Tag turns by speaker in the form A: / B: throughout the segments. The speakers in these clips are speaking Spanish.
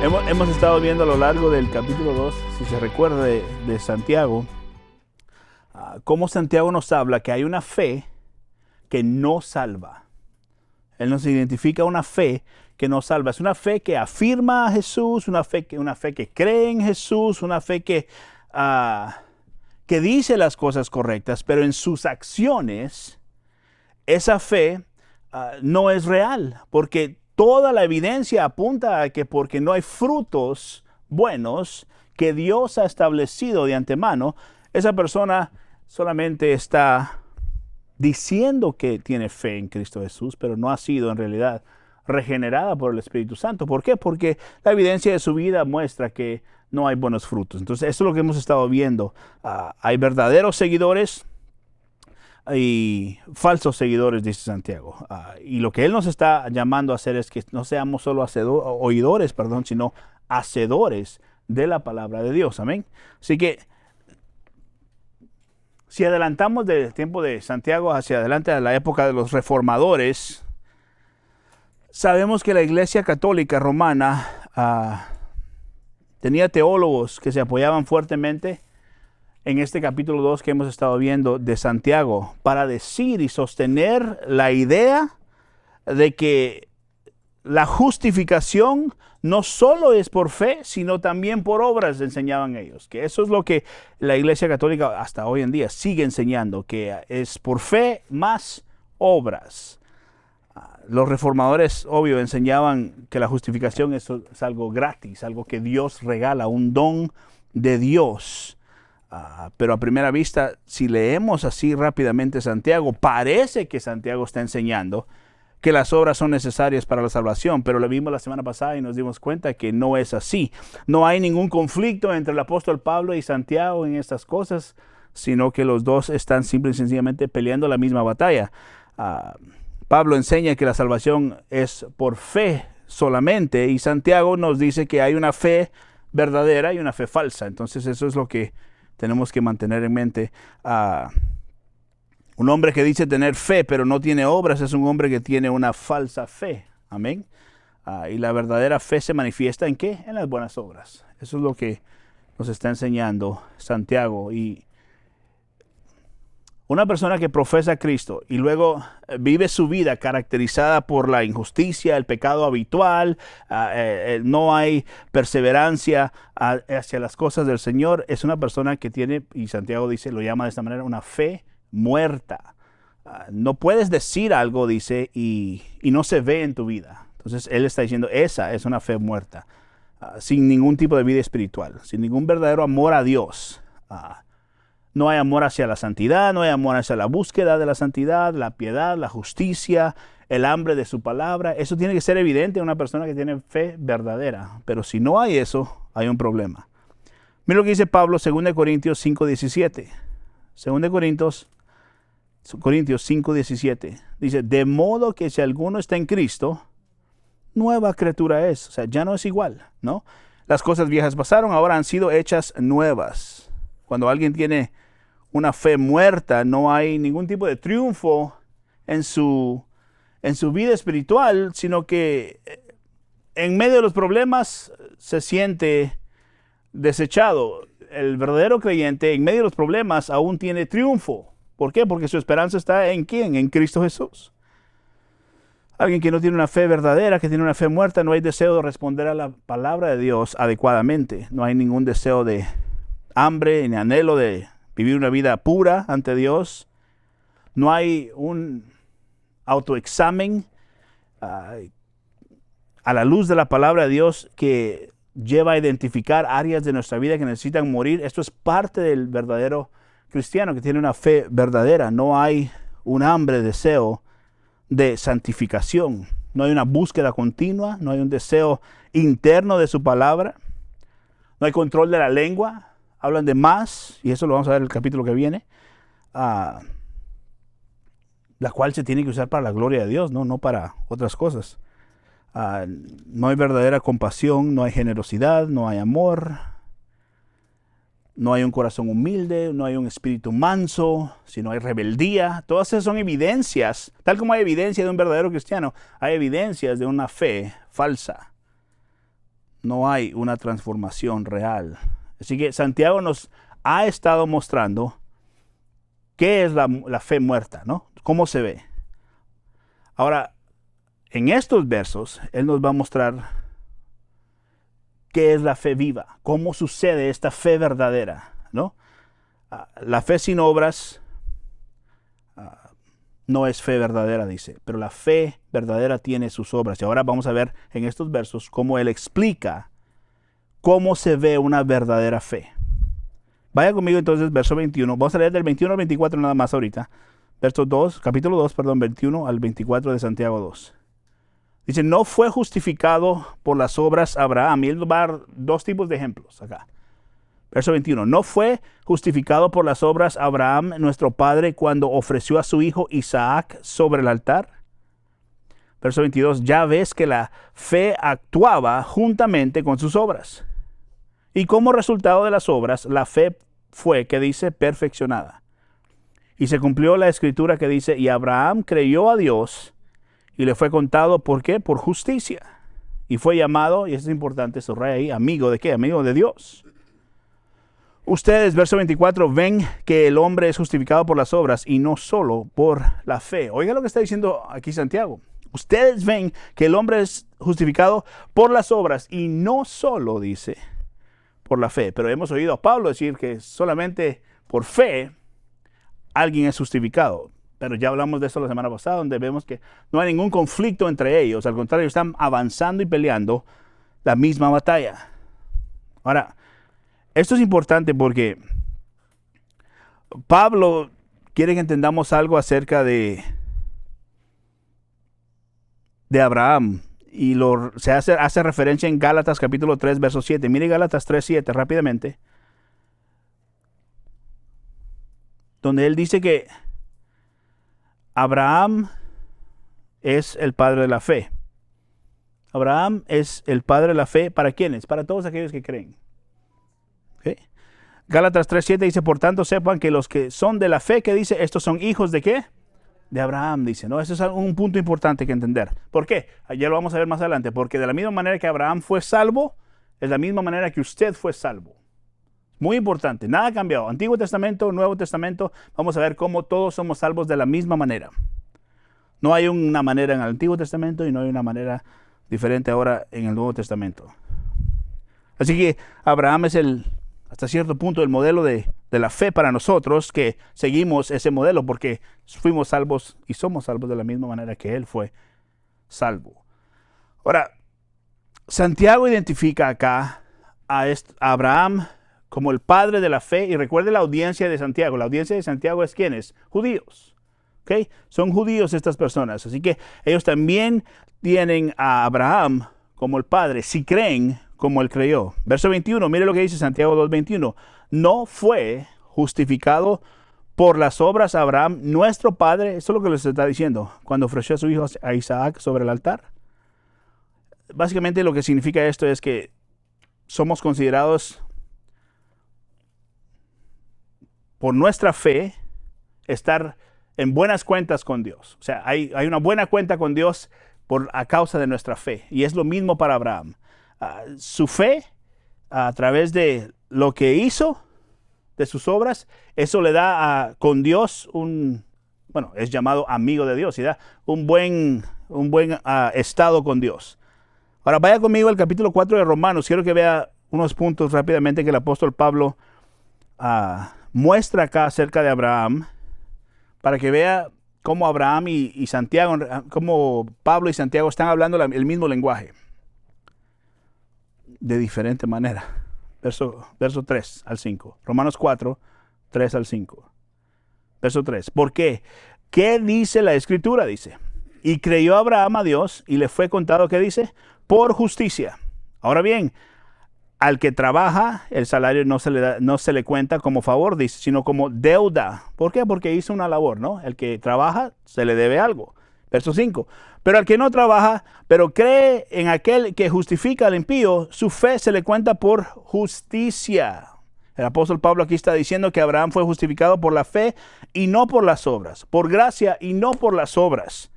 A: Hemos estado viendo a lo largo del capítulo 2, si se recuerda de Santiago, cómo Santiago nos habla que hay una fe que no salva. Él nos identifica una fe que no salva. Es una fe que afirma a Jesús, una fe que cree en Jesús, una fe que dice las cosas correctas, pero en sus acciones esa fe no es real, porque toda la evidencia apunta a que porque no hay frutos buenos que Dios ha establecido de antemano, esa persona solamente está diciendo que tiene fe en Cristo Jesús, pero no ha sido en realidad regenerada por el Espíritu Santo. ¿Por qué? Porque la evidencia de su vida muestra que no hay buenos frutos. Entonces, esto es lo que hemos estado viendo. Hay verdaderos seguidores y falsos seguidores, dice Santiago. Y lo que él nos está llamando a hacer es que no seamos solo oidores, sino hacedores de la palabra de Dios. Amén. Así que, si adelantamos del tiempo de Santiago hacia adelante a la época de los reformadores, sabemos que la Iglesia Católica Romana tenía teólogos que se apoyaban fuertemente en este capítulo 2 que hemos estado viendo de Santiago, para decir y sostener la idea de que la justificación no solo es por fe, sino también por obras, enseñaban ellos. Que eso es lo que la Iglesia Católica hasta hoy en día sigue enseñando, que es por fe más obras. Los reformadores, obvio, enseñaban que la justificación es algo gratis, algo que Dios regala, un don de Dios. Pero a primera vista, si leemos así rápidamente Santiago, parece que Santiago está enseñando que las obras son necesarias para la salvación, pero lo vimos la semana pasada y nos dimos cuenta que no es así. No hay ningún conflicto entre el apóstol Pablo y Santiago en estas cosas, sino que los dos están simple y sencillamente peleando la misma batalla. Pablo enseña que la salvación es por fe solamente, y Santiago nos dice que hay una fe verdadera y una fe falsa. Entonces eso es lo que tenemos que mantener en mente. Un hombre que dice tener fe pero no tiene obras es un hombre que tiene una falsa fe. Amén. Y la verdadera fe se manifiesta ¿en qué? En las buenas obras. Eso es lo que nos está enseñando Santiago. Y una persona que profesa a Cristo y luego vive su vida caracterizada por la injusticia, el pecado habitual, no hay perseverancia hacia las cosas del Señor, es una persona que tiene, y Santiago dice, lo llama de esta manera, una fe muerta. No puedes decir algo, dice, y no se ve en tu vida. Entonces él está diciendo, esa es una fe muerta, sin ningún tipo de vida espiritual, sin ningún verdadero amor a Dios. No hay amor hacia la santidad, no hay amor hacia la búsqueda de la santidad, la piedad, la justicia, el hambre de su palabra. Eso tiene que ser evidente en una persona que tiene fe verdadera. Pero si no hay eso, hay un problema. Mira lo que dice Pablo, 2 Corintios 5:17. 2 Corintios 5:17. Dice, de modo que si alguno está en Cristo, nueva criatura es. O sea, ya no es igual, ¿no? Las cosas viejas pasaron, ahora han sido hechas nuevas. Cuando alguien tiene una fe muerta, no hay ningún tipo de triunfo en su vida espiritual, sino que en medio de los problemas se siente desechado. El verdadero creyente en medio de los problemas aún tiene triunfo. ¿Por qué? Porque su esperanza está ¿en quién? En Cristo Jesús. Alguien que no tiene una fe verdadera, que tiene una fe muerta, no hay deseo de responder a la palabra de Dios adecuadamente. No hay ningún deseo de hambre ni anhelo de vivir una vida pura ante Dios. No hay un autoexamen a la luz de la palabra de Dios que lleva a identificar áreas de nuestra vida que necesitan morir. Esto es parte del verdadero cristiano que tiene una fe verdadera. No hay un hambre, deseo de santificación. No hay una búsqueda continua. No hay un deseo interno de su palabra. No hay control de la lengua. Hablan de más, y eso lo vamos a ver en el capítulo que viene, la cual se tiene que usar para la gloria de Dios, no para otras cosas. No hay verdadera compasión, no hay generosidad, no hay amor, no hay un corazón humilde, no hay un espíritu manso, sino hay rebeldía. Todas esas son evidencias, tal como hay evidencia de un verdadero cristiano, hay evidencias de una fe falsa. no hay una transformación real. Así que Santiago nos ha estado mostrando qué es la fe muerta, ¿no? ¿Cómo se ve? Ahora, en estos versos, él nos va a mostrar qué es la fe viva, cómo sucede esta fe verdadera, ¿no? La fe sin obras no es fe verdadera, dice, pero la fe verdadera tiene sus obras. Y ahora vamos a ver en estos versos cómo él explica cómo se ve una verdadera fe. Vaya conmigo entonces, verso 21. Vamos a leer del 21 al 24 nada más ahorita. Capítulo 2, 21 al 24 de Santiago 2. Dice, no fue justificado por las obras Abraham. Y él va a dar dos tipos de ejemplos acá. Verso 21. No fue justificado por las obras Abraham, nuestro padre, cuando ofreció a su hijo Isaac sobre el altar. Verso 22. Ya ves que la fe actuaba juntamente con sus obras. Y como resultado de las obras, la fe fue, que dice, perfeccionada. Y se cumplió la escritura que dice, y Abraham creyó a Dios y le fue contado, ¿por qué? Por justicia. Y fue llamado, y eso es importante, subraya ahí, amigo de qué? Amigo de Dios. Ustedes, verso 24, ven que el hombre es justificado por las obras y no solo por la fe. Oiga lo que está diciendo aquí Santiago. Ustedes ven que el hombre es justificado por las obras y no solo, dice, por la fe. Pero hemos oído a Pablo decir que solamente por fe alguien es justificado. Pero ya hablamos de eso la semana pasada, donde vemos que no hay ningún conflicto entre ellos. Al contrario, están avanzando y peleando la misma batalla. Ahora, esto es importante porque Pablo quiere que entendamos algo acerca de Abraham. Y se hace referencia en Gálatas capítulo 3, verso 7. Mire Gálatas 3, 7 rápidamente. Donde él dice que Abraham es el padre de la fe. Abraham es el padre de la fe. ¿Para quiénes? Para todos aquellos que creen. ¿Okay? Gálatas 3:7 dice, por tanto sepan que los que son de la fe, que dice, estos son hijos de ¿qué? De Abraham, dice, ¿no? Eso es un punto importante que entender. ¿Por qué? Ya lo vamos a ver más adelante. Porque de la misma manera que Abraham fue salvo, es la misma manera que usted fue salvo. Muy importante, nada ha cambiado. Antiguo Testamento, Nuevo Testamento, vamos a ver cómo todos somos salvos de la misma manera. No hay una manera en el Antiguo Testamento y no hay una manera diferente ahora en el Nuevo Testamento. Así que Abraham es hasta cierto punto el modelo de la fe para nosotros, que seguimos ese modelo porque fuimos salvos y somos salvos de la misma manera que él fue salvo. Ahora, Santiago identifica acá a Abraham como el padre de la fe, y recuerde la audiencia de Santiago. La audiencia de Santiago es ¿quiénes? Judíos. ¿Okay? Son judíos estas personas, así que ellos también tienen a Abraham como el padre, si creen como él creyó. Verso 21, mire lo que dice Santiago 2:21. No fue justificado por las obras Abraham, nuestro padre, eso es lo que les está diciendo, cuando ofreció a su hijo a Isaac sobre el altar. Básicamente lo que significa esto es que somos considerados por nuestra fe estar en buenas cuentas con Dios. O sea, hay una buena cuenta con Dios a causa de nuestra fe. Y es lo mismo para Abraham. Su fe, a través de lo que hizo, de sus obras, eso le da con Dios es llamado amigo de Dios, y da un buen estado con Dios. Ahora vaya conmigo al capítulo 4 de Romanos. Quiero que vea unos puntos rápidamente que el apóstol Pablo muestra acá acerca de Abraham, para que vea cómo Abraham y Santiago, cómo Pablo y Santiago están hablando el mismo lenguaje, de diferente manera. Verso 3 al 5. Romanos 4, 3 al 5. Verso 3. ¿Por qué? ¿Qué dice la Escritura? Dice, y creyó Abraham a Dios y le fue contado, ¿qué dice? Por justicia. Ahora bien, al que trabaja, el salario no se le cuenta como favor, dice, sino como deuda. ¿Por qué? Porque hizo una labor, ¿no? El que trabaja, se le debe algo. Verso 5. Pero al que no trabaja, pero cree en aquel que justifica al impío, su fe se le cuenta por justicia. El apóstol Pablo aquí está diciendo que Abraham fue justificado por la fe y no por las obras. Por gracia y no por las obras.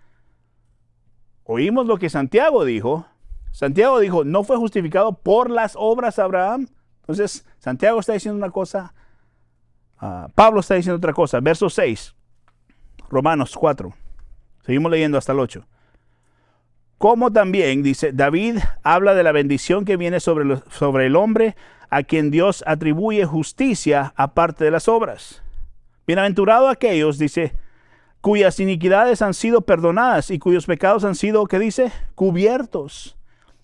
A: Oímos lo que Santiago dijo, Santiago dijo, no fue justificado por las obras de Abraham. Entonces, Santiago está diciendo una cosa, Pablo está diciendo otra cosa. Verso 6, Romanos 4. Seguimos leyendo hasta el 8. Como también, dice, David habla de la bendición que viene sobre el hombre a quien Dios atribuye justicia aparte de las obras. Bienaventurado aquellos, dice, cuyas iniquidades han sido perdonadas y cuyos pecados han sido, ¿qué dice? Cubiertos.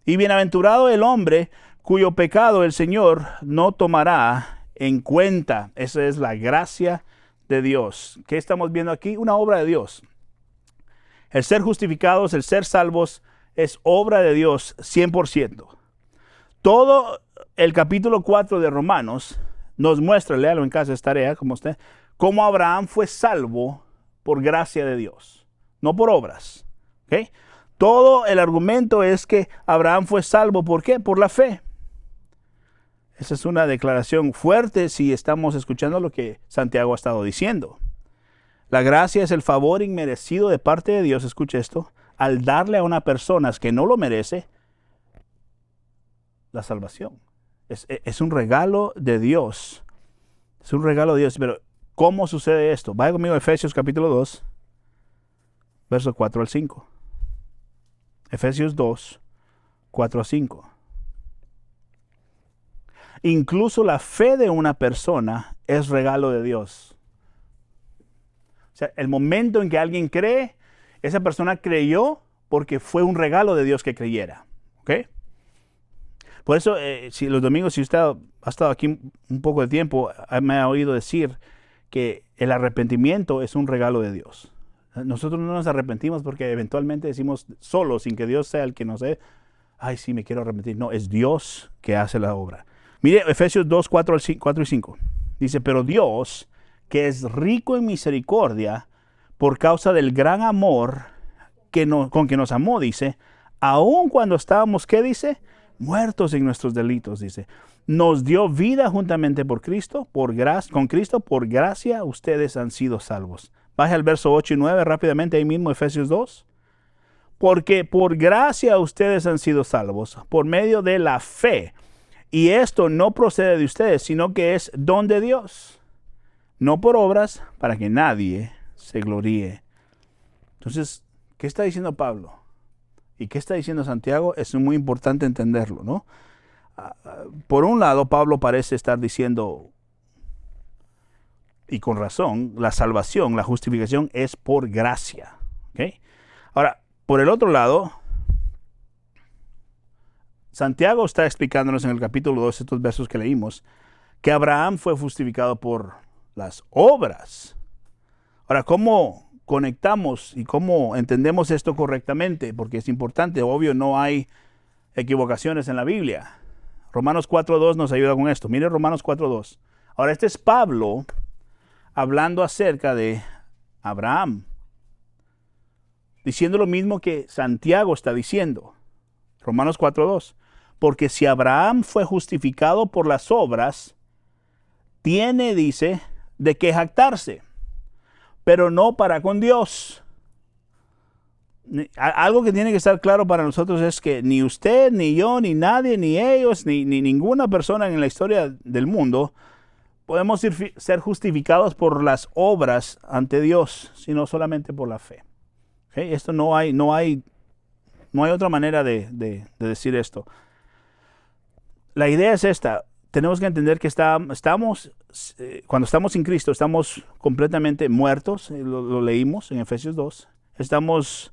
A: Y bienaventurado el hombre cuyo pecado el Señor no tomará en cuenta. Esa es la gracia de Dios. ¿Qué estamos viendo aquí? Una obra de Dios. El ser justificados, el ser salvos, es obra de Dios 100%. Todo el capítulo 4 de Romanos nos muestra, léalo en casa, es tarea, como usted, cómo Abraham fue salvo por gracia de Dios, no por obras. ¿Okay? Todo el argumento es que Abraham fue salvo, ¿por qué? Por la fe. Esa es una declaración fuerte si estamos escuchando lo que Santiago ha estado diciendo. La gracia es el favor inmerecido de parte de Dios, escuche esto, al darle a una persona que no lo merece la salvación. Es un regalo de Dios. Es un regalo de Dios. Pero, ¿cómo sucede esto? Vaya conmigo a Efesios capítulo 2, versos 4 al 5. Efesios 2, 4 a 5. Incluso la fe de una persona es regalo de Dios. O sea, el momento en que alguien cree, esa persona creyó porque fue un regalo de Dios que creyera. ¿Ok? Por eso, si los domingos, si usted ha estado aquí un poco de tiempo, me ha oído decir que el arrepentimiento es un regalo de Dios. Nosotros no nos arrepentimos porque eventualmente decimos solo, sin que Dios sea el que nos dé, ay, sí, me quiero arrepentir. No, es Dios que hace la obra. Mire, Efesios 2, 4 y 5. Dice, pero Dios, que es rico en misericordia, por causa del gran amor con que nos amó, dice, aun cuando estábamos, ¿qué dice? Muertos en nuestros delitos, dice. Nos dio vida juntamente por Cristo, con Cristo, por gracia ustedes han sido salvos. Baje al verso 8 y 9 rápidamente, ahí mismo Efesios 2. Porque por gracia ustedes han sido salvos, por medio de la fe. Y esto no procede de ustedes, sino que es don de Dios. No por obras, para que nadie se gloríe. Entonces, ¿qué está diciendo Pablo? ¿Y qué está diciendo Santiago? Es muy importante entenderlo, ¿no? Por un lado, Pablo parece estar diciendo, y con razón, la salvación, la justificación es por gracia. ¿Okay? Ahora, por el otro lado, Santiago está explicándonos en el capítulo 2, estos versos que leímos, que Abraham fue justificado por las obras. Ahora, ¿cómo conectamos y cómo entendemos esto correctamente? Porque es importante, obvio, no hay equivocaciones en la Biblia. Romanos 4.2 nos ayuda con esto. Mire Romanos 4.2. Ahora, este es Pablo hablando acerca de Abraham, diciendo lo mismo que Santiago está diciendo. Romanos 4.2. Porque si Abraham fue justificado por las obras, tiene, dice, de qué jactarse, pero no para con Dios. Algo que tiene que estar claro para nosotros es que ni usted, ni yo, ni nadie, ni ellos, ni ninguna persona en la historia del mundo podemos ser justificados por las obras ante Dios, sino solamente por la fe. ¿Okay? Esto no hay otra manera de decir esto. La idea es esta. Tenemos que entender que cuando estamos en Cristo, estamos completamente muertos. Lo leímos en Efesios 2. Estamos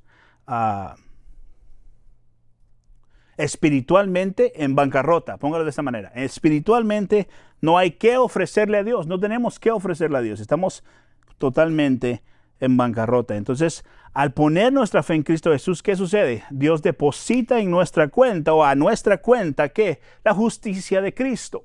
A: espiritualmente en bancarrota. Póngalo de esta manera. Espiritualmente no hay que ofrecerle a Dios. No tenemos que ofrecerle a Dios. Estamos totalmente en bancarrota. Entonces, al poner nuestra fe en Cristo Jesús, ¿qué sucede? Dios deposita en nuestra cuenta o a nuestra cuenta, ¿qué? La justicia de Cristo.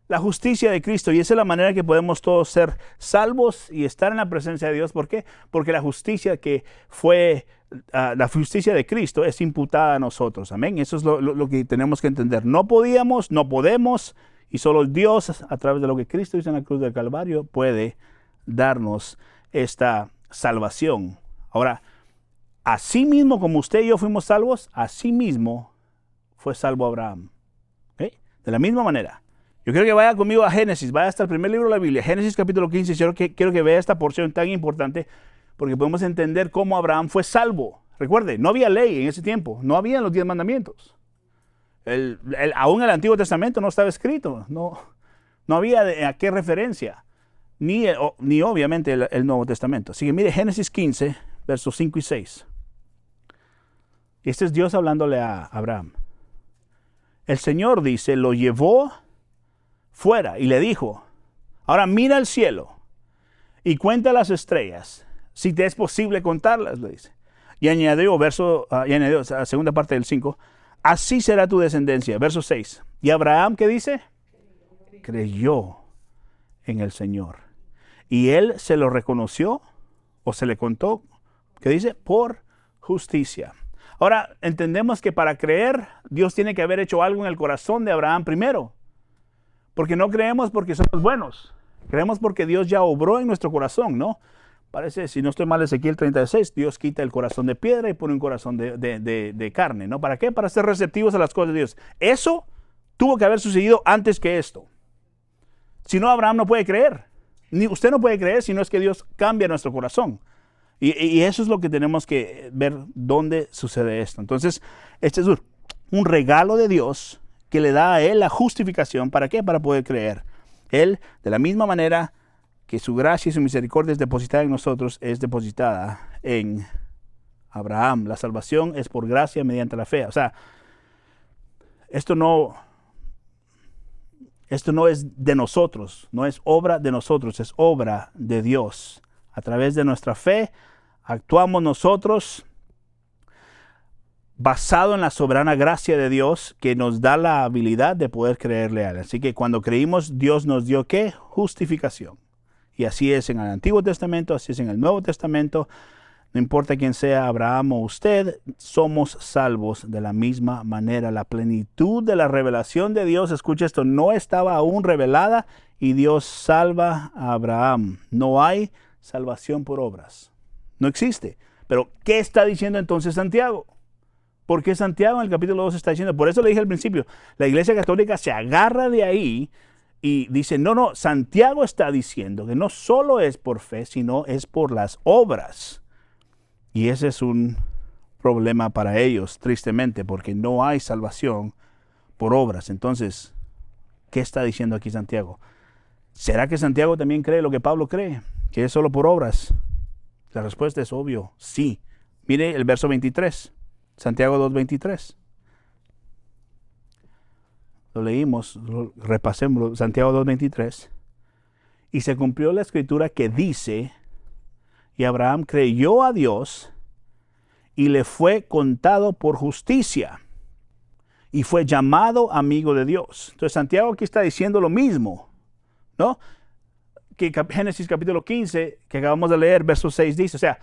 A: La justicia de Cristo. Y esa es la manera que podemos todos ser salvos y estar en la presencia de Dios. ¿Por qué? Porque la justicia que fue, la justicia de Cristo es imputada a nosotros. Amén. Eso es lo que tenemos que entender. No podíamos, no podemos, y solo Dios, a través de lo que Cristo hizo en la cruz del Calvario, puede darnos esta salvación. Ahora, así mismo como usted y yo fuimos salvos, así mismo fue salvo Abraham. ¿Okay? De la misma manera. Yo quiero que vaya conmigo a Génesis, vaya hasta el primer libro de la Biblia, Génesis capítulo 15. Quiero que vea esta porción tan importante porque podemos entender cómo Abraham fue salvo. Recuerde, no había ley en ese tiempo, no habían los 10 mandamientos. Aún el Antiguo Testamento no estaba escrito, no había a qué referencia, ni obviamente el Nuevo Testamento. Así que mire Génesis 15, versos 5 y 6. Este es Dios hablándole a Abraham. El Señor dice, lo llevó fuera y le dijo, ahora mira el cielo y cuenta las estrellas, si te es posible contarlas, le dice. Y añadió, la segunda parte del 5, así será tu descendencia. Verso 6. Y Abraham, ¿qué dice? Creyó en el Señor. Y él se lo reconoció, o se le contó, ¿qué dice? Por justicia. Ahora, entendemos que para creer, Dios tiene que haber hecho algo en el corazón de Abraham primero. Porque no creemos porque somos buenos. Creemos porque Dios ya obró en nuestro corazón, ¿no? Parece, si no estoy mal, Ezequiel 36, Dios quita el corazón de piedra y pone un corazón de carne, ¿no? ¿Para qué? Para ser receptivos a las cosas de Dios. Eso tuvo que haber sucedido antes que esto. Si no, Abraham no puede creer. Ni usted no puede creer si no es que Dios cambia nuestro corazón. Y eso es lo que tenemos que ver dónde sucede esto. Entonces, este es un regalo de Dios que le da a él la justificación. ¿Para qué? Para poder creer. Él, de la misma manera que su gracia y su misericordia es depositada en nosotros, es depositada en Abraham. La salvación es por gracia mediante la fe. O sea, esto no es de nosotros, no es obra de nosotros, es obra de Dios. A través de nuestra fe actuamos nosotros basado en la soberana gracia de Dios que nos da la habilidad de poder creerle a Él. Así que cuando creímos, Dios nos dio ¿qué? Justificación. Y así es en el Antiguo Testamento, así es en el Nuevo Testamento. No importa quién sea, Abraham o usted, somos salvos de la misma manera. La plenitud de la revelación de Dios, escucha esto, no estaba aún revelada y Dios salva a Abraham. No hay salvación por obras. No existe. Pero, ¿qué está diciendo entonces Santiago? ¿Por qué Santiago en el capítulo 2 está diciendo? Por eso le dije al principio, la Iglesia Católica se agarra de ahí y dice, no, Santiago está diciendo que no solo es por fe, sino es por las obras. Y ese es un problema para ellos, tristemente, porque no hay salvación por obras. Entonces, ¿qué está diciendo aquí Santiago? ¿Será que Santiago también cree lo que Pablo cree? ¿Que es solo por obras? La respuesta es obvio, sí. Mire el verso 23, Santiago 2:23. Lo leímos, repasemos Santiago 2:23. Y se cumplió la escritura que dice, y Abraham creyó a Dios y le fue contado por justicia y fue llamado amigo de Dios. Entonces Santiago aquí está diciendo lo mismo, ¿no? Que Génesis capítulo 15, que acabamos de leer, verso 6 dice, o sea,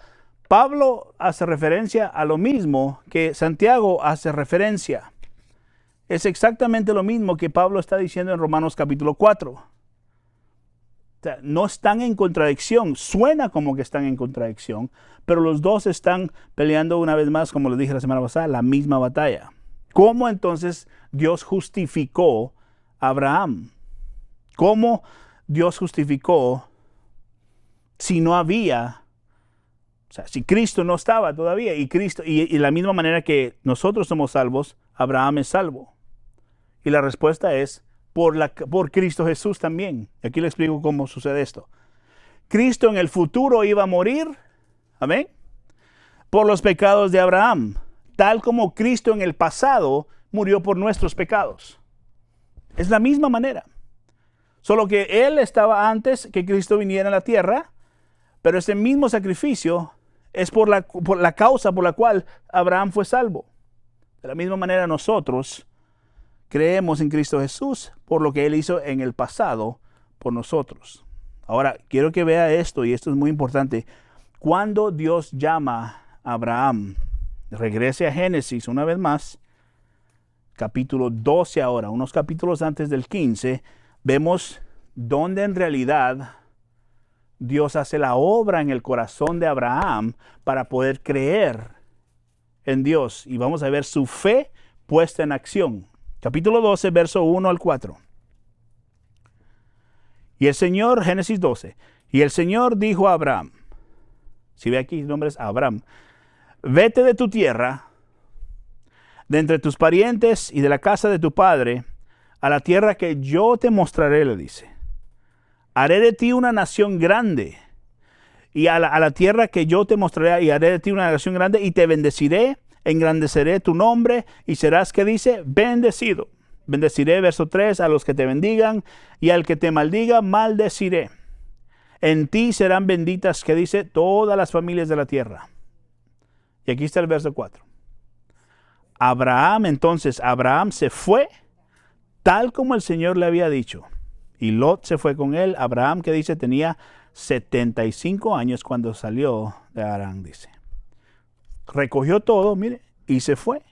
A: Pablo hace referencia a lo mismo que Santiago hace referencia. Es exactamente lo mismo que Pablo está diciendo en Romanos capítulo 4. O sea, no están en contradicción, suena como que están en contradicción, pero los dos están peleando una vez más, como les dije la semana pasada, la misma batalla. ¿Cómo entonces Dios justificó a Abraham? ¿Cómo Dios justificó si no había, o sea, si Cristo no estaba todavía y Cristo, y la misma manera que nosotros somos salvos, Abraham es salvo? Y la respuesta es por Cristo Jesús también. Aquí le explico cómo sucede esto. Cristo en el futuro iba a morir, amén, por los pecados de Abraham, tal como Cristo en el pasado murió por nuestros pecados. Es la misma manera. Solo que Él estaba antes que Cristo viniera a la tierra, pero ese mismo sacrificio es por la causa por la cual Abraham fue salvo. De la misma manera nosotros creemos en Cristo Jesús por lo que Él hizo en el pasado por nosotros. Ahora, quiero que vea esto, y esto es muy importante. Cuando Dios llama a Abraham, regrese a Génesis una vez más, capítulo 12 ahora, unos capítulos antes del 15, vemos donde en realidad Dios hace la obra en el corazón de Abraham para poder creer en Dios. Y vamos a ver su fe puesta en acción. Capítulo 12, verso 1 al 4. Y el Señor, Génesis 12, y el Señor dijo a Abraham, si ve aquí, su nombre es Abraham, vete de tu tierra, de entre tus parientes y de la casa de tu padre, a la tierra que yo te mostraré, le dice. Haré de ti una nación grande, y a la tierra que yo te mostraré, y haré de ti una nación grande, y te bendeciré, engrandeceré tu nombre, y serás, ¿qué dice? Bendecido. Bendeciré, verso 3, a los que te bendigan, y al que te maldiga, maldeciré. En ti serán benditas, ¿qué dice? Todas las familias de la tierra. Y aquí está el verso 4. Abraham se fue, tal como el Señor le había dicho. Y Lot se fue con él. Abraham, que dice, tenía 75 años cuando salió de Harán, dice. Recogió todo, mire, y se fue.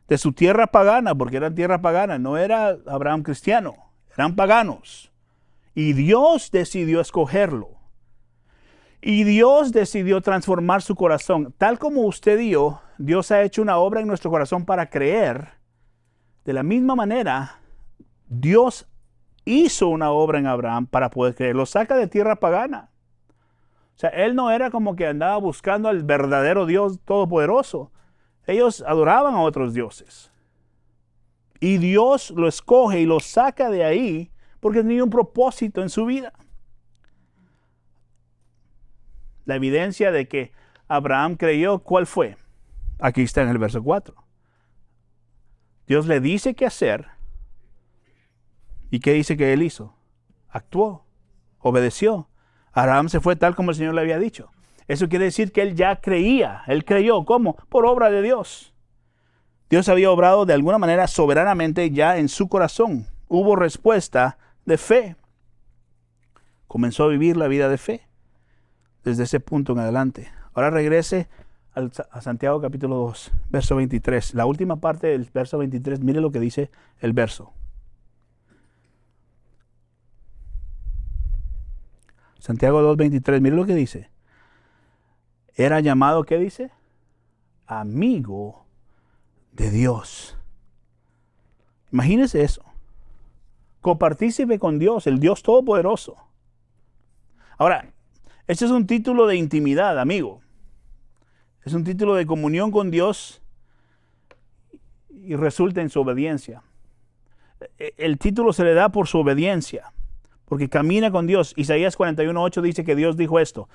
A: De su tierra pagana, porque eran tierra pagana, no era Abraham cristiano, eran paganos. Y Dios decidió escogerlo. Y Dios decidió transformar su corazón. Tal como usted y yo, Dios ha hecho una obra en nuestro corazón para creer. De la misma manera, Dios hizo una obra en Abraham para poder creer. Lo saca de tierra pagana. O sea, él no era como que andaba buscando al verdadero Dios todopoderoso. Ellos adoraban a otros dioses. Y Dios lo escoge y lo saca de ahí porque tenía un propósito en su vida. La evidencia de que Abraham creyó, ¿cuál fue? Aquí está en el verso 4. Dios le dice qué hacer. ¿Y qué dice que él hizo? Actuó, obedeció. Abraham se fue tal como el Señor le había dicho. Eso quiere decir que él ya creía. Él creyó. ¿Cómo? Por obra de Dios. Dios había obrado de alguna manera soberanamente ya en su corazón. Hubo respuesta de fe. Comenzó a vivir la vida de fe desde ese punto en adelante. Ahora regrese a Santiago capítulo 2, verso 23. La última parte del verso 23, mire lo que dice el verso. Santiago 2, 23, mire lo que dice. Era llamado, ¿qué dice? Amigo de Dios. Imagínese eso. Copartícipe con Dios, el Dios Todopoderoso. Ahora, este es un título de intimidad, amigo. Es un título de comunión con Dios y resulta en su obediencia. El título se le da por su obediencia, porque camina con Dios. Isaías 41:8 dice que Dios dijo esto.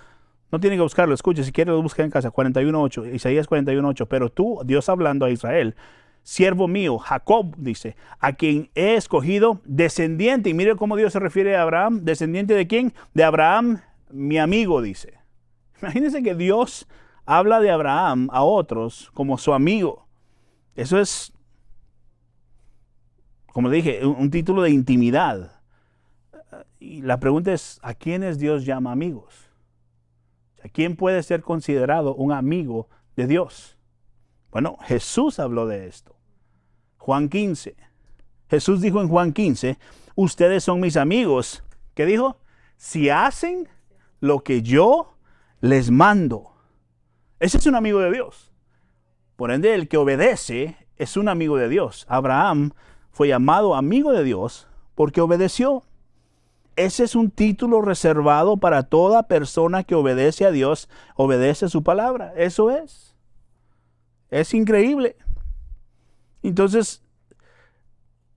A: No tiene que buscarlo, escuche, si quiere lo busca en casa. 41:8, Isaías 41:8. Pero tú, Dios hablando a Israel, siervo mío, Jacob, dice, a quien he escogido, descendiente. Y mire cómo Dios se refiere a Abraham. ¿Descendiente de quién? De Abraham, mi amigo, dice. Imagínense que Dios habla de Abraham a otros como su amigo. Eso es, como le dije, un título de intimidad. Y la pregunta es, ¿a quiénes Dios llama amigos? ¿Quién puede ser considerado un amigo de Dios? Bueno, Jesús habló de esto. Juan 15. Jesús dijo en Juan 15, ustedes son mis amigos. ¿Qué dijo? Si hacen lo que yo les mando. Ese es un amigo de Dios. Por ende, el que obedece es un amigo de Dios. Abraham fue llamado amigo de Dios porque obedeció. Ese es un título reservado para toda persona que obedece a Dios, obedece su palabra. Eso es. Es increíble. Entonces,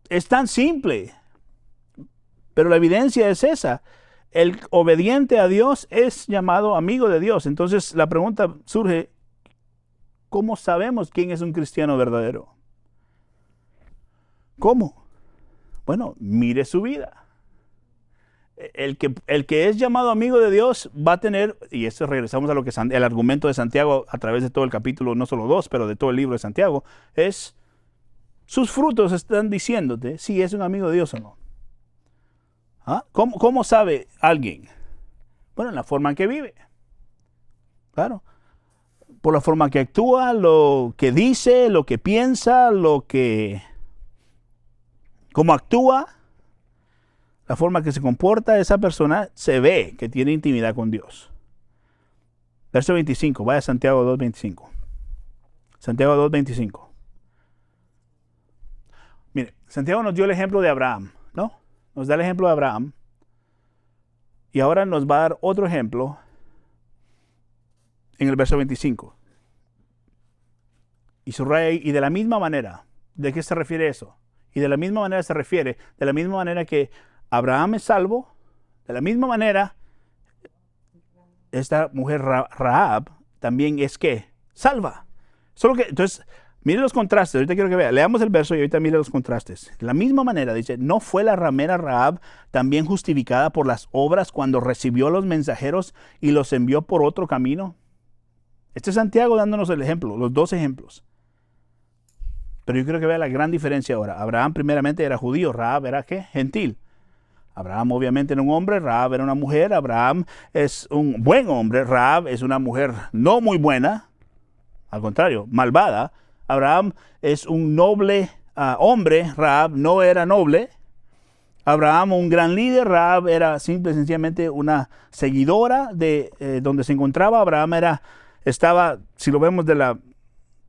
A: es tan simple. Pero la evidencia es esa. El obediente a Dios es llamado amigo de Dios. Entonces, la pregunta surge, ¿cómo sabemos quién es un cristiano verdadero? ¿Cómo? Bueno, mire su vida. El que es llamado amigo de Dios va a tener, y esto regresamos a lo que el argumento de Santiago a través de todo el capítulo, no solo 2, pero de todo el libro de Santiago, es sus frutos están diciéndote si es un amigo de Dios o no. ¿Ah? ¿Cómo sabe alguien? Bueno, en la forma en que vive. Claro. Por la forma que actúa, lo que dice, lo que piensa, cómo actúa. La forma que se comporta esa persona, se ve que tiene intimidad con Dios. Verso 25, vaya a Santiago 2.25. Santiago 2.25. Mire, Santiago nos dio el ejemplo de Abraham, ¿no? Nos da el ejemplo de Abraham. Y ahora nos va a dar otro ejemplo en el verso 25. Y subraya ahí, y de la misma manera, ¿de qué se refiere eso? Y de la misma manera se refiere, de la misma manera que Abraham es salvo, de la misma manera, esta mujer Rahab también es que salva. Solo que, entonces, mire los contrastes, ahorita quiero que vea, leamos el verso y ahorita mire los contrastes. De la misma manera, dice, ¿no fue la ramera Rahab también justificada por las obras cuando recibió los mensajeros y los envió por otro camino? Este es Santiago dándonos el ejemplo, los dos ejemplos. Pero yo quiero que vea la gran diferencia ahora. Abraham primeramente era judío, Rahab era ¿qué? Gentil. Abraham obviamente era un hombre, Rahab era una mujer. Abraham es un buen hombre, Rahab es una mujer no muy buena, al contrario, malvada. Abraham es un noble hombre, Rahab no era noble. Abraham un gran líder, Rahab era simple y sencillamente una seguidora de donde se encontraba. Abraham estaba, si lo vemos de la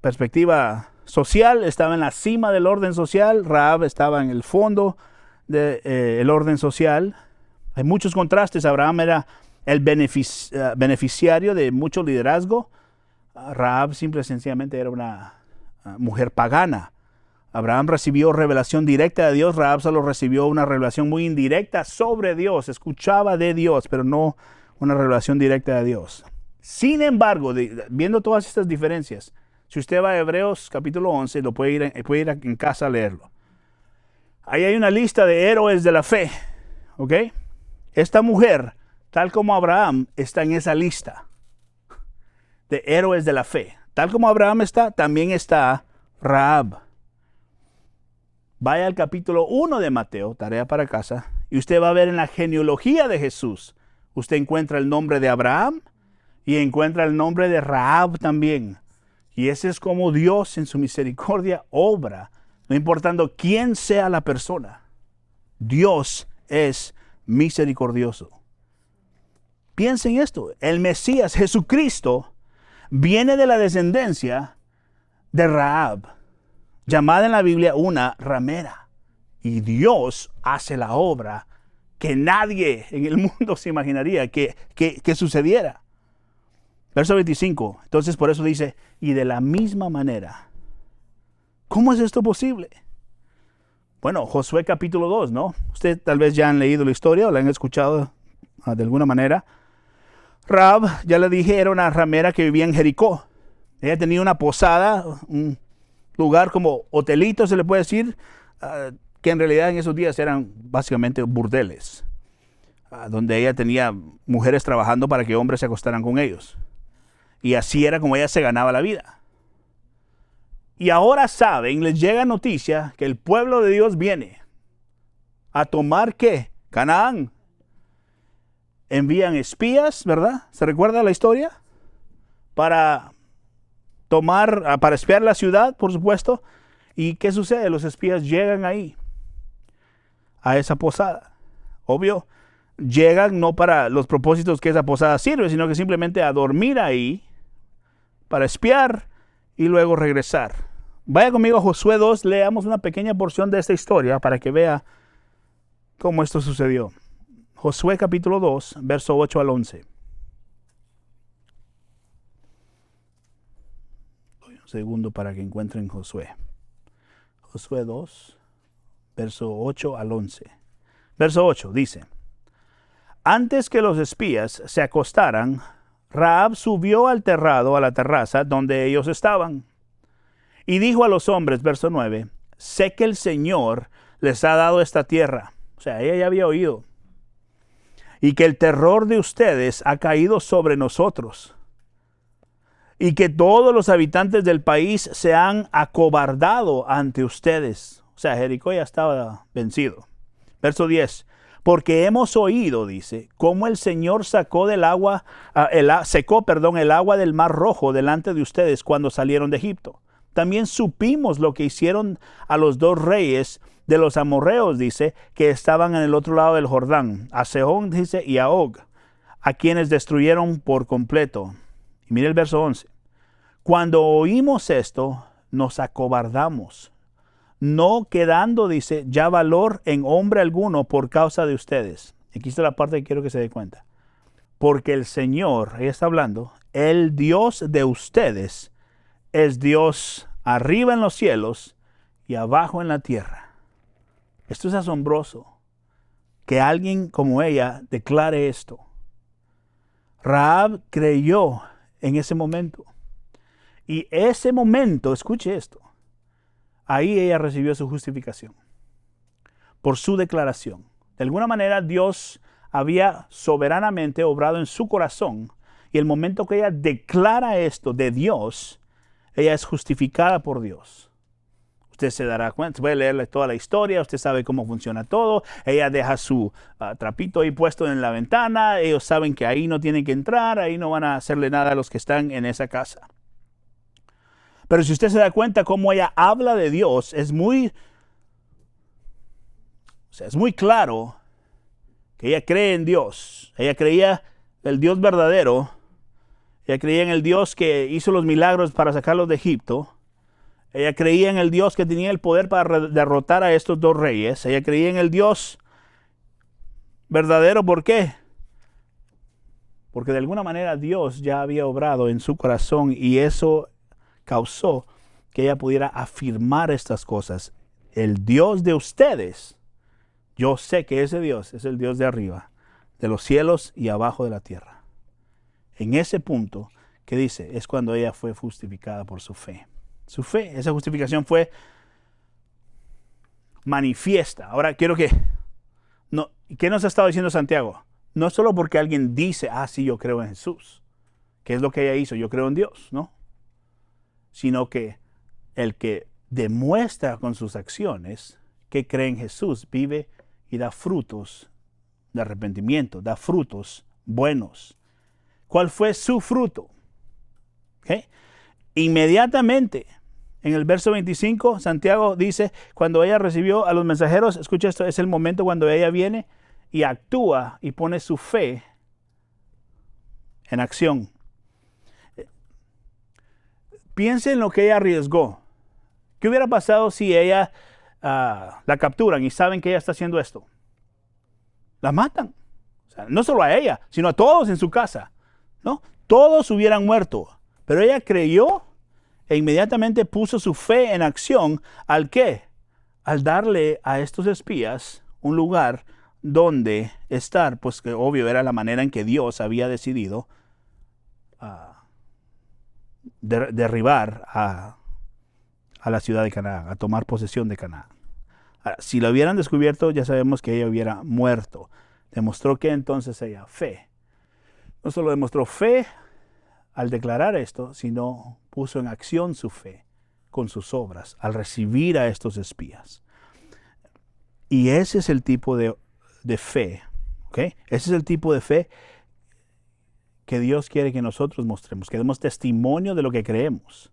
A: perspectiva social, estaba en la cima del orden social. Rahab estaba en el fondo del orden social. Hay muchos contrastes. Abraham era el beneficiario de mucho liderazgo. Rahab simple y sencillamente era una mujer pagana. Abraham recibió revelación directa de Dios. Rahab solo recibió una revelación muy indirecta sobre Dios. Escuchaba de Dios, pero no una revelación directa de Dios. Sin embargo, viendo todas estas diferencias, si usted va a Hebreos capítulo 11, lo puede ir en casa a leerlo. Ahí hay una lista de héroes de la fe, ¿ok? Esta mujer, tal como Abraham, está en esa lista de héroes de la fe. Tal como Abraham está, también está Rahab. Vaya al capítulo 1 de Mateo, tarea para casa, y usted va a ver en la genealogía de Jesús, usted encuentra el nombre de Abraham y encuentra el nombre de Rahab también. Y ese es como Dios en su misericordia obra, no importando quién sea la persona. Dios es misericordioso. Piensen esto, el Mesías Jesucristo viene de la descendencia de Rahab, llamada en la Biblia una ramera. Y Dios hace la obra que nadie en el mundo se imaginaría que sucediera. Verso 25, entonces por eso dice, y de la misma manera. ¿Cómo es esto posible? Bueno, Josué capítulo 2, ¿no? Usted tal vez ya han leído la historia o la han escuchado de alguna manera. Rahab, ya le dije, era una ramera que vivía en Jericó. Ella tenía una posada, un lugar como hotelito, se le puede decir, que en realidad en esos días eran básicamente burdeles, donde ella tenía mujeres trabajando para que hombres se acostaran con ellos. Y así era como ella se ganaba la vida. Y ahora saben, les llega noticia que el pueblo de Dios viene a tomar ¿qué? Canaán. Envían espías, ¿verdad? ¿Se recuerda la historia? Para espiar la ciudad, por supuesto. ¿Y qué sucede? Los espías llegan ahí, a esa posada. Obvio, llegan no para los propósitos que esa posada sirve, sino que simplemente a dormir ahí, para espiar y luego regresar. Vaya conmigo a Josué 2, leamos una pequeña porción de esta historia para que vea cómo esto sucedió. Josué capítulo 2, verso 8 al 11. Doy un segundo para que encuentren Josué. Josué 2, verso 8 al 11. Verso 8 dice, antes que los espías se acostaran, Rahab subió al terrado, a la terraza donde ellos estaban. Y dijo a los hombres, verso 9, sé que el Señor les ha dado esta tierra. O sea, ella ya había oído. Y que el terror de ustedes ha caído sobre nosotros. Y que todos los habitantes del país se han acobardado ante ustedes. O sea, Jericó ya estaba vencido. Verso 10. Porque hemos oído, dice, cómo el Señor secó el agua del Mar Rojo delante de ustedes cuando salieron de Egipto. También supimos lo que hicieron a los dos reyes de los amorreos, dice, que estaban en el otro lado del Jordán, a Sehón, dice, y a Og, a quienes destruyeron por completo. Y mire el verso 11. Cuando oímos esto, nos acobardamos. no quedando, dice, ya valor en hombre alguno por causa de ustedes. Aquí está la parte que quiero que se dé cuenta. Porque el Señor, ella está hablando, el Dios de ustedes es Dios arriba en los cielos y abajo en la tierra. Esto es asombroso, que alguien como ella declare esto. Rahab creyó en ese momento. Y ese momento, escuche esto, ahí ella recibió su justificación por su declaración. De alguna manera Dios había soberanamente obrado en su corazón y el momento que ella declara esto de Dios, ella es justificada por Dios. Usted se dará cuenta, voy a leerle toda la historia, usted sabe cómo funciona todo. Ella deja su trapito ahí puesto en la ventana, ellos saben que ahí no tienen que entrar, ahí no van a hacerle nada a los que están en esa casa. Pero si usted se da cuenta cómo ella habla de Dios, es muy claro que ella cree en Dios. Ella creía en el Dios verdadero. Ella creía en el Dios que hizo los milagros para sacarlos de Egipto. Ella creía en el Dios que tenía el poder para derrotar a estos dos reyes. Ella creía en el Dios verdadero. ¿Por qué? Porque de alguna manera Dios ya había obrado en su corazón y eso causó que ella pudiera afirmar estas cosas. El Dios de ustedes, yo sé que ese Dios es el Dios de arriba, de los cielos y abajo de la tierra. En ese punto, ¿qué dice? Es cuando ella fue justificada por su fe. Su fe, esa justificación fue manifiesta. Ahora quiero que, ¿qué nos ha estado diciendo Santiago? No es solo porque alguien dice, sí, yo creo en Jesús, que es lo que ella hizo, yo creo en Dios, ¿no? Sino que el que demuestra con sus acciones que cree en Jesús vive y da frutos de arrepentimiento, da frutos buenos. ¿Cuál fue su fruto? ¿Okay? Inmediatamente, en el verso 25, Santiago dice, cuando ella recibió a los mensajeros, escucha esto, es el momento cuando ella viene y actúa y pone su fe en acción. Piense en lo que ella arriesgó. ¿Qué hubiera pasado si ella la capturan y saben que ella está haciendo esto? La matan. O sea, no solo a ella, sino a todos en su casa, ¿no? Todos hubieran muerto. Pero ella creyó e inmediatamente puso su fe en acción. ¿Al qué? Al darle a estos espías un lugar donde estar, pues que obvio era la manera en que Dios había decidido derribar a la ciudad de Canaán, a tomar posesión de Canaán. Ahora, si lo hubieran descubierto, ya sabemos que ella hubiera muerto. Demostró que entonces ella fe. No solo demostró fe al declarar esto, sino puso en acción su fe con sus obras al recibir a estos espías. Y ese es el tipo de fe, ¿ok? Ese es el tipo de fe que Dios quiere que nosotros mostremos, que demos testimonio de lo que creemos.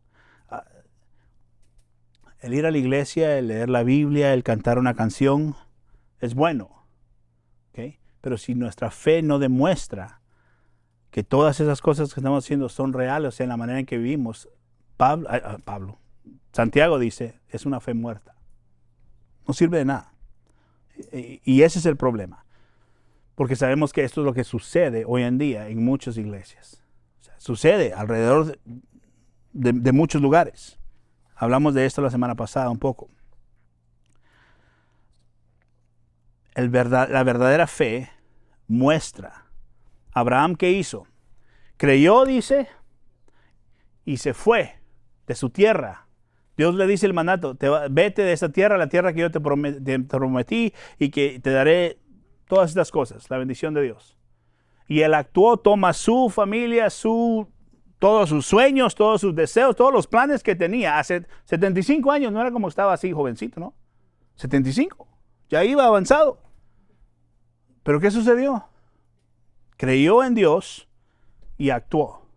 A: El ir a la iglesia, el leer la Biblia, el cantar una canción, es bueno, ¿ok? Pero si nuestra fe no demuestra que todas esas cosas que estamos haciendo son reales, o sea, en la manera en que vivimos, Santiago dice, es una fe muerta. No sirve de nada. Y ese es el problema. Porque sabemos que esto es lo que sucede hoy en día en muchas iglesias. O sea, sucede alrededor de muchos lugares. Hablamos de esto la semana pasada un poco. La verdadera fe muestra. Abraham, ¿qué hizo? Creyó, dice, y se fue de su tierra. Dios le dice el mandato, vete de esa tierra, la tierra que yo te prometí y que te daré todas estas cosas, la bendición de Dios. Y él actuó, toma su familia, todos sus sueños, todos sus deseos, todos los planes que tenía. Hace 75 años, no era como estaba así jovencito, ¿no? 75, ya iba avanzado. ¿Pero qué sucedió? Creyó en Dios y actuó.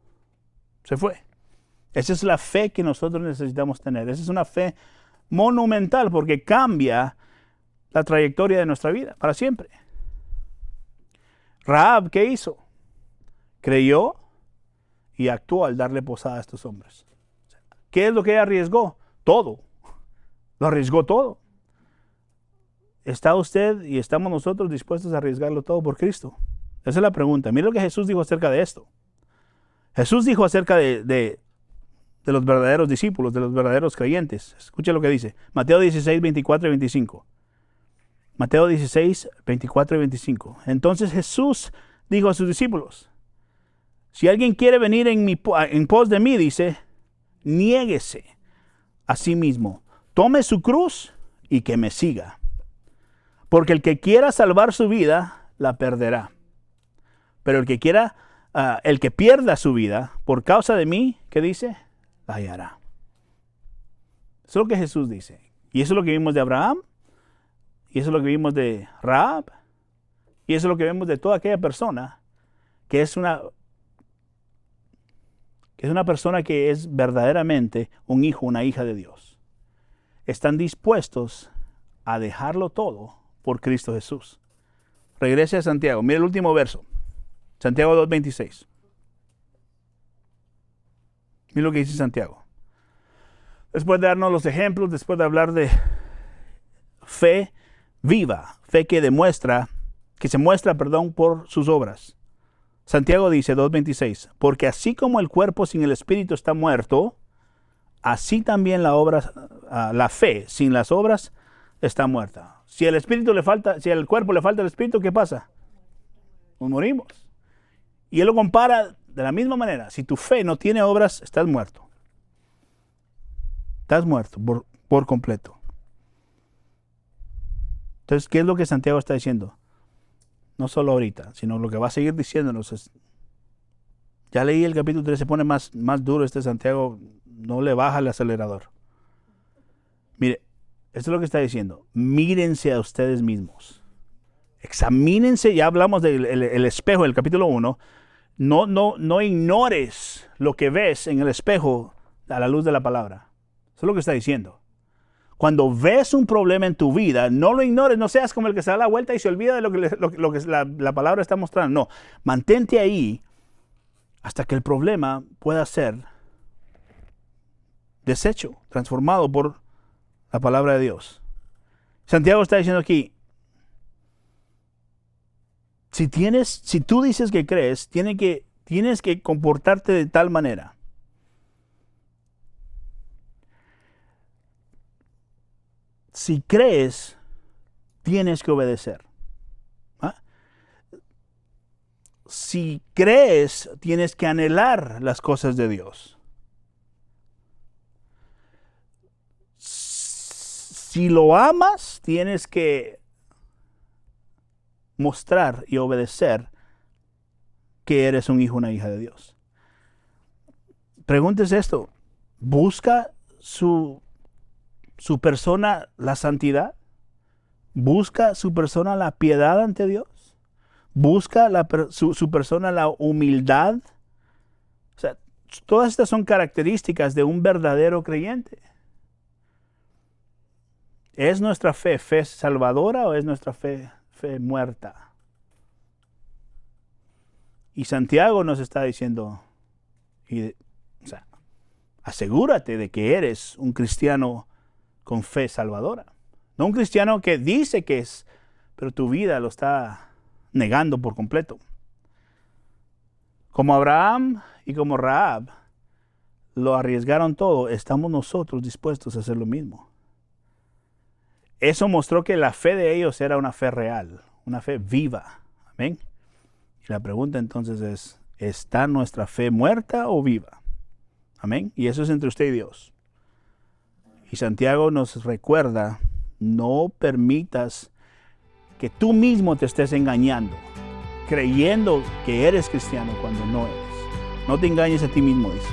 A: Se fue. Esa es la fe que nosotros necesitamos tener. Esa es una fe monumental porque cambia la trayectoria de nuestra vida para siempre. Rahab, ¿qué hizo? Creyó y actuó al darle posada a estos hombres. ¿Qué es lo que ella arriesgó? Todo. Lo arriesgó todo. ¿Está usted y estamos nosotros dispuestos a arriesgarlo todo por Cristo? Esa es la pregunta. Mira lo que Jesús dijo acerca de esto. Jesús dijo acerca de los verdaderos discípulos, de los verdaderos creyentes. Escucha lo que dice. Mateo 16, 24 y 25. Mateo 16, 24 y 25. Entonces Jesús dijo a sus discípulos, si alguien quiere venir en pos de mí, dice, niéguese a sí mismo, tome su cruz y que me siga. Porque el que quiera salvar su vida, la perderá. Pero el que pierda su vida por causa de mí, ¿qué dice? La hallará. Eso es lo que Jesús dice. Y eso es lo que vimos de Abraham. Y eso es lo que vimos de Rahab. Y eso es lo que vemos de toda aquella persona que es una persona que es verdaderamente un hijo, una hija de Dios. Están dispuestos a dejarlo todo por Cristo Jesús. Regrese a Santiago. Mire el último verso. Santiago 2:26. Mire lo que dice Santiago. Después de darnos los ejemplos, después de hablar de fe viva, fe que se muestra por sus obras. Santiago dice 2:26, porque así como el cuerpo sin el espíritu está muerto, así también la fe sin las obras está muerta. Si el cuerpo le falta el espíritu, ¿qué pasa? Nos morimos. Y él lo compara de la misma manera. Si tu fe no tiene obras, estás muerto. Estás muerto por completo. Entonces, ¿qué es lo que Santiago está diciendo? No solo ahorita, sino lo que va a seguir diciéndonos es, ya leí el capítulo 3, se pone más duro Santiago, no le baja el acelerador. Mire, esto es lo que está diciendo, mírense a ustedes mismos, examínense, ya hablamos del el espejo del capítulo 1, no ignores lo que ves en el espejo a la luz de la palabra. Eso es lo que está diciendo. Cuando ves un problema en tu vida, no lo ignores, no seas como el que se da la vuelta y se olvida de lo que la palabra está mostrando. No, mantente ahí hasta que el problema pueda ser deshecho, transformado por la palabra de Dios. Santiago está diciendo aquí, si tú dices que crees, tienes que comportarte de tal manera. Si crees, tienes que obedecer. ¿Ah? Si crees, tienes que anhelar las cosas de Dios. Si lo amas, tienes que mostrar y obedecer que eres un hijo, una hija de Dios. Pregúntese esto, ¿busca su persona la santidad? ¿Busca su persona la piedad ante Dios? ¿Busca su persona la humildad? O sea, todas estas son características de un verdadero creyente. ¿Es nuestra fe salvadora o es nuestra fe muerta? Y Santiago nos está diciendo, asegúrate de que eres un cristiano con fe salvadora. No un cristiano que dice que es, pero tu vida lo está negando por completo. Como Abraham y como Rahab lo arriesgaron todo, estamos nosotros dispuestos a hacer lo mismo. Eso mostró que la fe de ellos era una fe real, una fe viva. Amén. Y la pregunta entonces es, ¿está nuestra fe muerta o viva? Amén. Y eso es entre usted y Dios. Y Santiago nos recuerda, no permitas que tú mismo te estés engañando, creyendo que eres cristiano cuando no eres. No te engañes a ti mismo, dice.